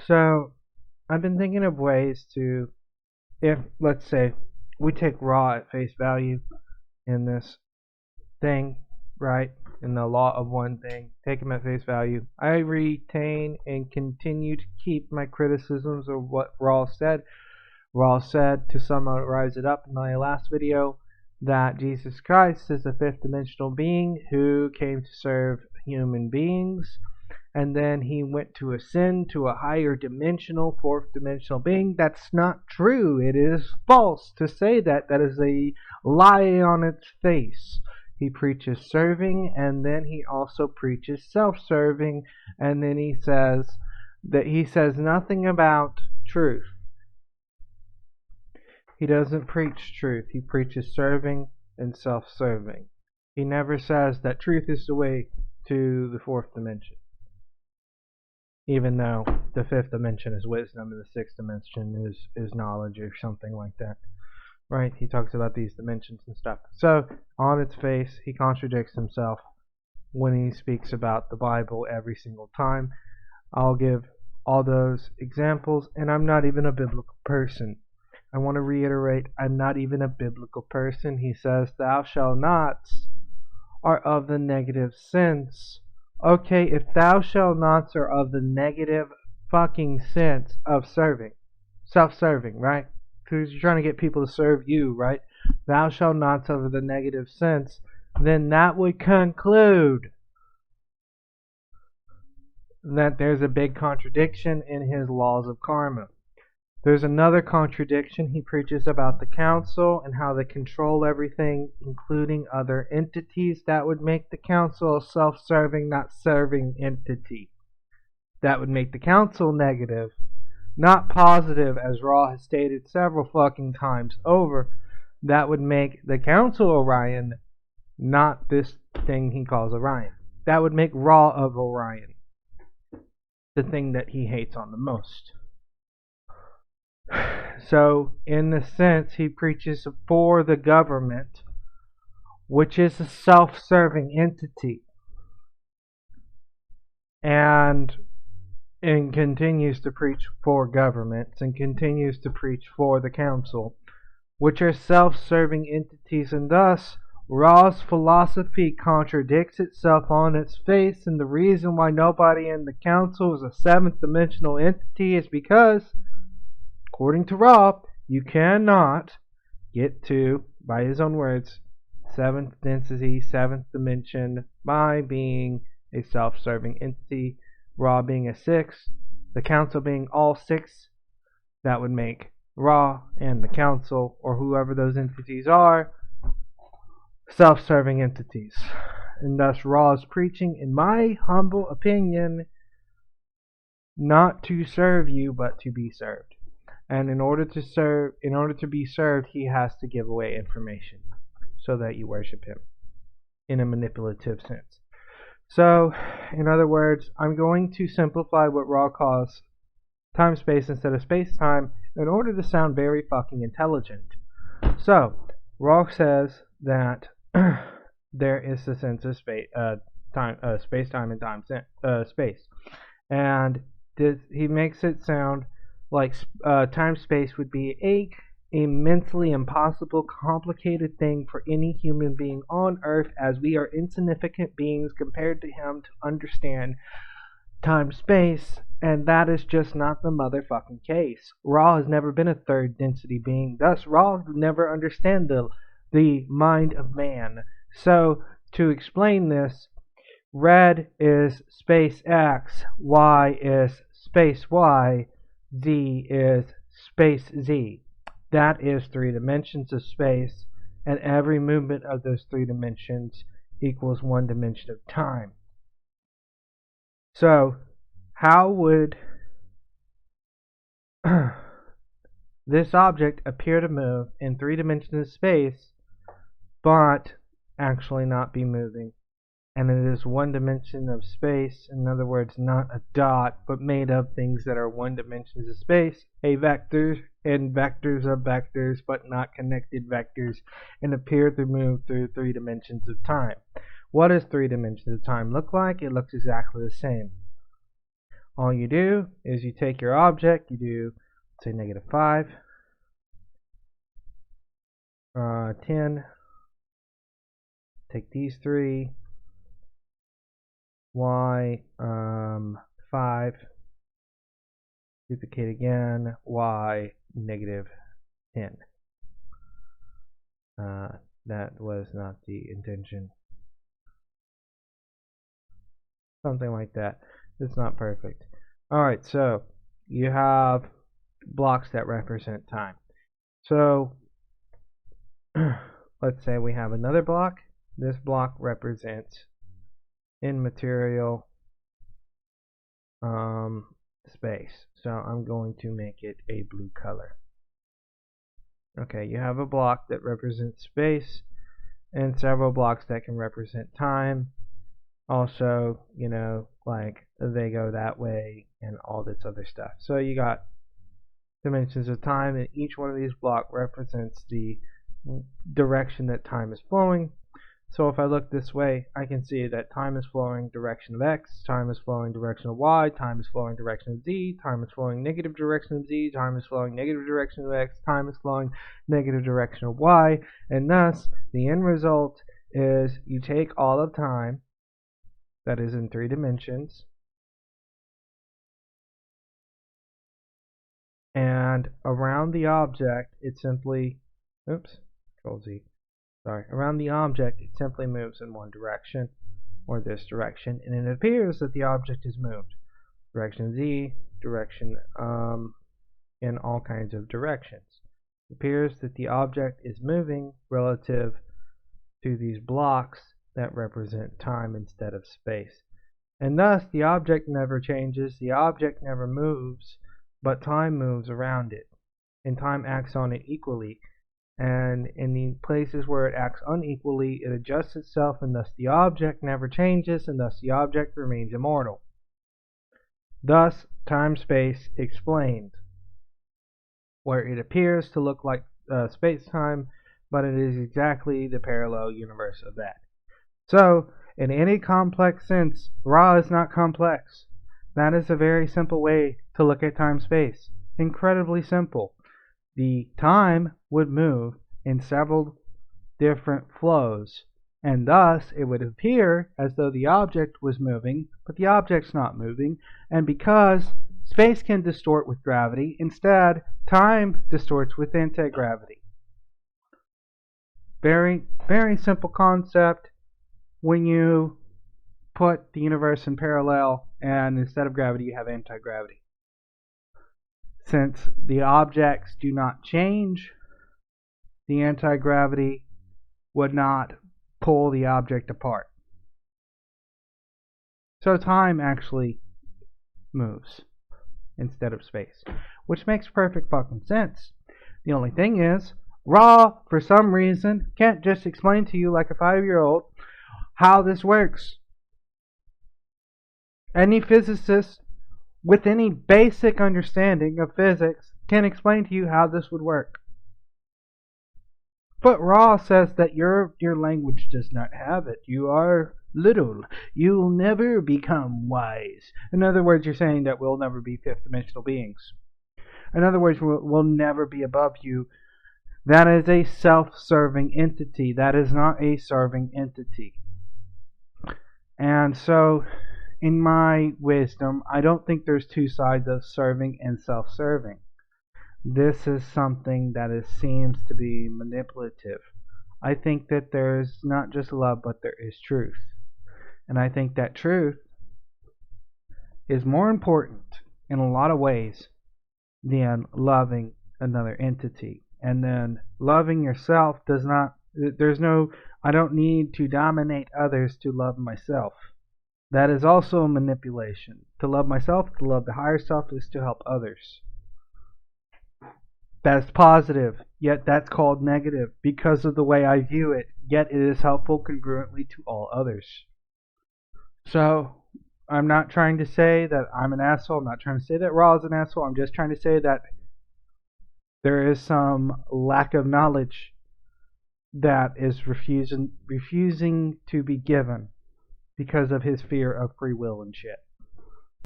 So, I've been thinking of ways to, if, let's say, we take Ra at face value in this thing, right? In the law of one thing, take him at face value. I retain and continue to keep my criticisms of what Ra said. Ra said, to summarize it up in my last video, that Jesus Christ is a fifth dimensional being who came to serve human beings, and then he went to ascend to a higher dimensional, fourth dimensional being. That's not true. It is false to say that. That is a lie on its face. He preaches serving, and then he also preaches self-serving, and then he says nothing about truth. He doesn't preach truth. He preaches serving and self-serving. He never says that truth is the way to the fourth dimension. Even though the fifth dimension is wisdom and the sixth dimension is knowledge or something like that. Right? He talks about these dimensions and stuff. So, on its face, he contradicts himself when he speaks about the Bible every single time. I'll give all those examples, and I'm not even a biblical person. I want to reiterate, I'm not even a biblical person. He says, thou shalt nots are of the negative sense. Okay, if thou shalt nots are of the negative fucking sense of serving, self-serving, right? Because you're trying to get people to serve you, right? Thou shalt nots of the negative sense, then that would conclude that there's a big contradiction in his laws of karma. There's another contradiction. He preaches about the council and how they control everything, including other entities. That would make the council a self-serving, not serving entity. That would make the council negative, not positive, as Ra has stated several fucking times over. That would make the council Orion, not this thing he calls Orion. That would make Ra of Orion the thing that he hates on the most. So, in the sense, he preaches for the government, which is a self-serving entity, and continues to preach for governments, and continues to preach for the council, which are self-serving entities, and thus Ra's philosophy contradicts itself on its face, and the reason why nobody in the council is a seventh dimensional entity is because, according to Ra, you cannot get to, by his own words, seventh density, seventh dimension by being a self-serving entity. Ra being a six, the council being all six, that would make Ra and the council, or whoever those entities are, self-serving entities. And thus Ra's preaching, in my humble opinion, not to serve you, but to be served. And in order to be served, he has to give away information so that you worship him in a manipulative sense. So, in other words, I'm going to simplify what Ra calls time-space instead of space-time in order to sound very fucking intelligent. So, Ra says that there is a sense of space-time and space. And he makes it sound like time-space would be a immensely impossible, complicated thing for any human being on Earth, as we are insignificant beings compared to him to understand time-space, and that is just not the motherfucking case. Ra has never been a third density being, thus Ra will never understand the mind of man. So, to explain this, red is space X, Y is space Y, Z is space Z. That is 3 dimensions of space, and every movement of those 3 dimensions equals 1 dimension of time. So, how would this object appear to move in 3 dimensions of space, but actually not be moving? And it is 1 dimension of space, in other words, not a dot, but made of things that are 1 dimensions of space, a vector, and vectors of vectors, but not connected vectors, and appear to move through 3 dimensions of time. What does 3 dimensions of time look like? It looks exactly the same. all you do is you take your object, you do, say, -5, 10, take these three, y, 5, duplicate again, y, -10. That was not the intention. Something like that. It's not perfect. Alright, so you have blocks that represent time. So let's say we have another block. This block represents in material space. So I'm going to make it a blue color. Okay, you have a block that represents space and several blocks that can represent time. Also, you know, like they go that way and all this other stuff. So you got dimensions of time, and each one of these blocks represents the direction that time is flowing. So if I look this way, I can see that time is flowing direction of x, time is flowing direction of y, time is flowing direction of z, time is flowing negative direction of z, time is flowing negative direction of x, time is flowing negative direction of y, and thus the end result is you take all of time that is in 3 dimensions, and around the object it simply, Control Z. Around the object it simply moves in one direction, or this direction, and it appears that the object is moved. Direction Z, direction in all kinds of directions. It appears that the object is moving relative to these blocks that represent time instead of space. And thus the object never changes, the object never moves, but time moves around it, and time acts on it equally. And in the places where it acts unequally, it adjusts itself, and thus the object never changes, and thus the object remains immortal. Thus, time-space explained, where it appears to look like space-time, but it is exactly the parallel universe of that. So, in any complex sense, Ra is not complex. That is a very simple way to look at time-space. Incredibly simple. The time would move in several different flows, and thus it would appear as though the object was moving, but the object's not moving, and because space can distort with gravity, instead time distorts with anti-gravity. Very, very simple concept when you put the universe in parallel, and instead of gravity you have anti-gravity. Since the objects do not change, the anti-gravity would not pull the object apart. So time actually moves instead of space, which makes perfect fucking sense. The only thing is, Ra, for some reason, can't just explain to you like a 5-year-old how this works. Any physicist with any basic understanding of physics can explain to you how this would work. But Ra says that your language does not have it. You are little. You'll never become wise. In other words, you're saying that we'll never be fifth dimensional beings. In other words, we'll never be above you. That is a self-serving entity. That is not a serving entity. And so, in my wisdom, I don't think there's two sides of serving and self-serving. This is something that seems to be manipulative. I think that there's not just love, but there is truth. And I think that truth is more important in a lot of ways than loving another entity. And then loving yourself does not, I don't need to dominate others to love myself. That is also a manipulation. To love myself, to love the higher self, is to help others. That's positive, yet that's called negative because of the way I view it, yet it is helpful congruently to all others. So, I'm not trying to say that I'm an asshole. I'm not trying to say that Ra is an asshole. I'm just trying to say that there is some lack of knowledge that is refusing to be given because of his fear of free will and shit.